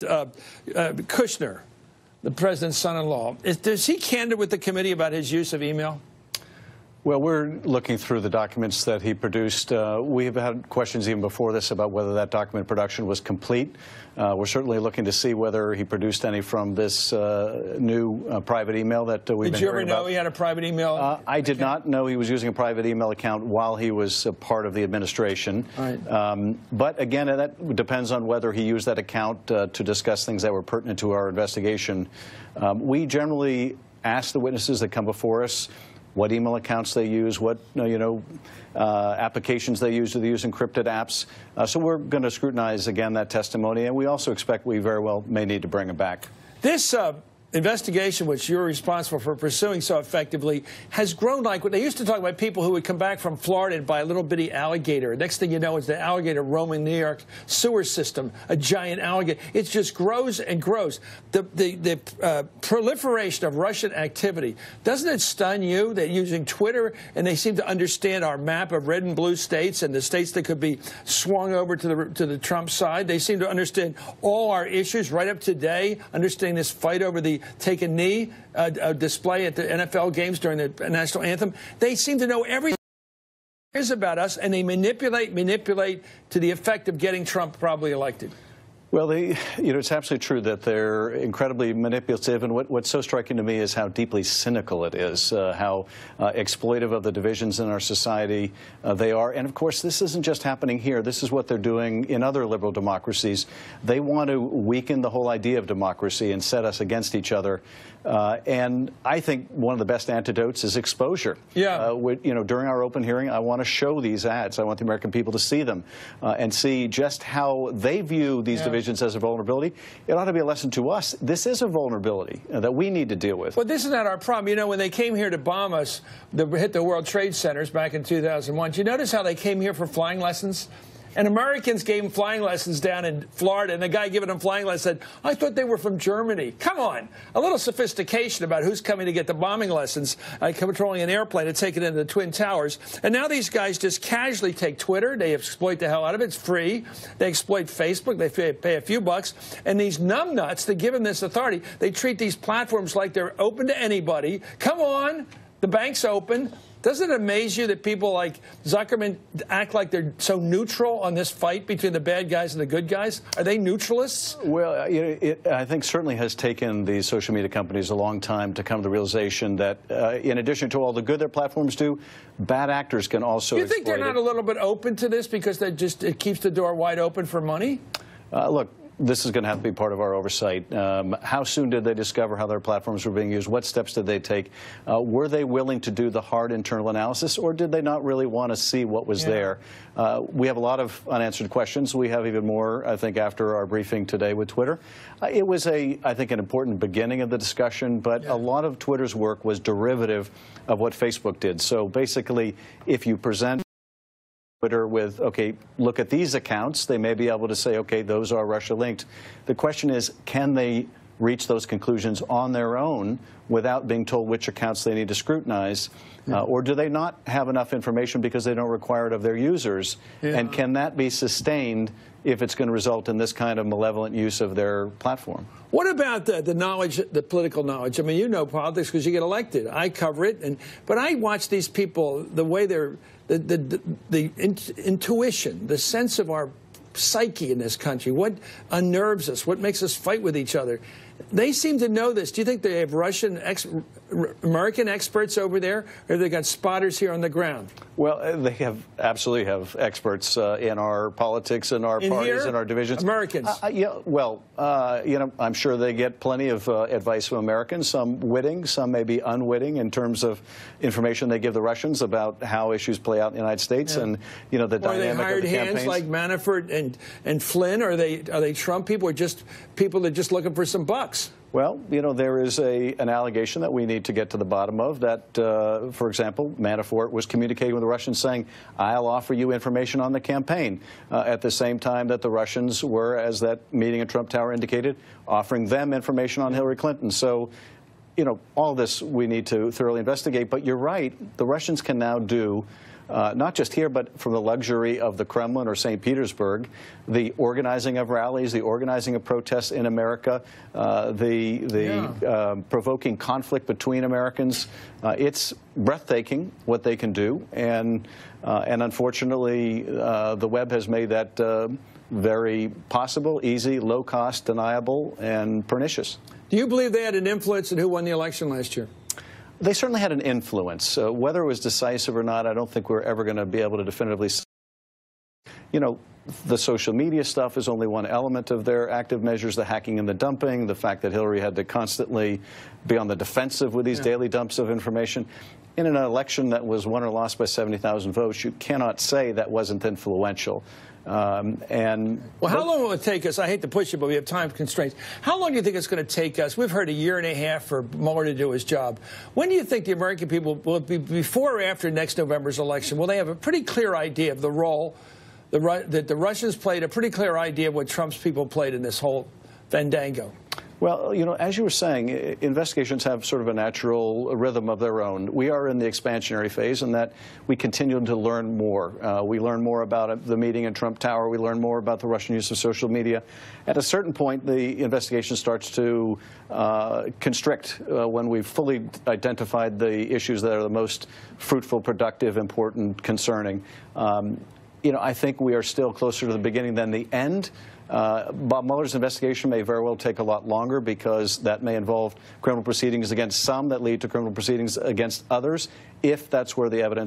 Kushner, the president's son-in-law, is he candid with the committee about his use of email? Well, we're looking through the documents that he produced. We have had questions even before this about whether that document production was complete. We're certainly looking to see whether he produced any from this new private email that we've been hearing about. Did you ever know he had a private email? I did not know he was using a private email account while he was a part of the administration. Right. But again, that depends on whether he used that account to discuss things that were pertinent to our investigation. We generally ask the witnesses that come before us what email accounts they use, what applications they use. Do they use encrypted apps? So we're going to scrutinize again that testimony, and we also expect we very well may need to bring him back. This investigation, which you're responsible for pursuing so effectively, has grown like what they used to talk about people who would come back from Florida and buy a little bitty alligator. Next thing you know, it's the alligator roaming New York sewer system, a giant alligator. It just grows and grows. The proliferation of Russian activity, doesn't it stun you that using Twitter, and they seem to understand our map of red and blue states and the states that could be swung over to the Trump side? They seem to understand all our issues right up today, understanding this fight over the take a knee display at the NFL games during the national anthem. They seem to know everything there is about us, and they manipulate to the effect of getting Trump probably elected. Well, it's absolutely true that they're incredibly manipulative, and what's so striking to me is how deeply cynical it is, how exploitive of the divisions in our society they are. And, of course, this isn't just happening here. This is what they're doing in other liberal democracies. They want to weaken the whole idea of democracy and set us against each other. And I think one of the best antidotes is exposure. Yeah. During our open hearing, I want to show these ads. I want the American people to see them and see just how they view these divisions as a vulnerability. It ought to be a lesson to us. This is a vulnerability that we need to deal with. Well, this is not our problem. You know, when they came here to bomb us, hit the World Trade Centers back in 2001, did you notice how they came here for flying lessons? And Americans gave them flying lessons down in Florida, and the guy giving them flying lessons said, I thought they were from Germany. Come on. A little sophistication about who's coming to get the bombing lessons, controlling an airplane and take it into the Twin Towers. And now these guys just casually take Twitter. They exploit the hell out of it. It's free. They exploit Facebook. They pay a few bucks. And these numbnuts that give them this authority, they treat these platforms like they're open to anybody. Come on. The bank's open. Doesn't it amaze you that people like Zuckerman act like they're so neutral on this fight between the bad guys and the good guys? Are they neutralists? Well, I think certainly has taken these social media companies a long time to come to the realization that in addition to all the good their platforms do, bad actors can also exploit it. You think they're not a little bit open to this because it keeps the door wide open for money? Look. This is going to have to be part of our oversight. How soon did they discover how their platforms were being used? What steps did they take? Were they willing to do the hard internal analysis, or did they not really want to see what was there? We have a lot of unanswered questions. We have even more, I think, after our briefing today with Twitter. It was, I think, an important beginning of the discussion, but a lot of Twitter's work was derivative of what Facebook did. So basically, if you present Twitter with, okay, look at these accounts, they may be able to say, okay, those are Russia-linked. The question is, can they reach those conclusions on their own without being told which accounts they need to scrutinize? Or do they not have enough information because they don't require it of their users? And can that be sustained if it's going to result in this kind of malevolent use of their platform? What about the knowledge, the political knowledge? I mean, you know politics because you get elected. I cover it, but I watch these people, the way they're, the intuition, the sense of our psyche in this country, what unnerves us, what makes us fight with each other. They seem to know this. Do you think they have American experts over there, or have they got spotters here on the ground? Well, they absolutely have experts in our politics, in our parties, in our divisions. Americans. I'm sure they get plenty of advice from Americans, some witting, some maybe unwitting in terms of information they give the Russians about how issues play out in the United States and, the dynamic of the campaigns. Are they hired hands like Manafort and Flynn? Or are they Trump people, or just people that are just looking for some bucks? Well, there is an allegation that we need to get to the bottom of that, for example, Manafort was communicating with the Russians saying, I'll offer you information on the campaign, at the same time that the Russians were, as that meeting at Trump Tower indicated, offering them information on Hillary Clinton. So, all this we need to thoroughly investigate. But you're right, the Russians can now do not just here, but from the luxury of the Kremlin or St. Petersburg, the organizing of rallies, the organizing of protests in America, provoking conflict between Americans. It's breathtaking what they can do, and unfortunately, the web has made that very possible, easy, low-cost, deniable, and pernicious. Do you believe they had an influence in who won the election last year? They certainly had an influence. Whether it was decisive or not, I don't think we're ever going to be able to definitively say. You know, the social media stuff is only one element of their active measures, the hacking and the dumping, the fact that Hillary had to constantly be on the defensive with these daily dumps of information. In an election that was won or lost by 70,000 votes, you cannot say that wasn't influential. Well, how long will it take us? I hate to push it, but we have time constraints. How long do you think it's going to take us? We've heard a year and a half for Mueller to do his job. When do you think the American people will be, before or after next November's election, will they have a pretty clear idea of the role that the Russians played, a pretty clear idea of what Trump's people played in this whole fandango? Well, you know, as you were saying, investigations have sort of a natural rhythm of their own. We are in the expansionary phase, and that we continue to learn more. We learn more about the meeting in Trump Tower. We learn more about the Russian use of social media. At a certain point, the investigation starts to constrict when we've fully identified the issues that are the most fruitful, productive, important, concerning. You know, I think we are still closer to the beginning than the end. Bob Mueller's investigation may very well take a lot longer because that may involve criminal proceedings against some that lead to criminal proceedings against others, if that's where the evidence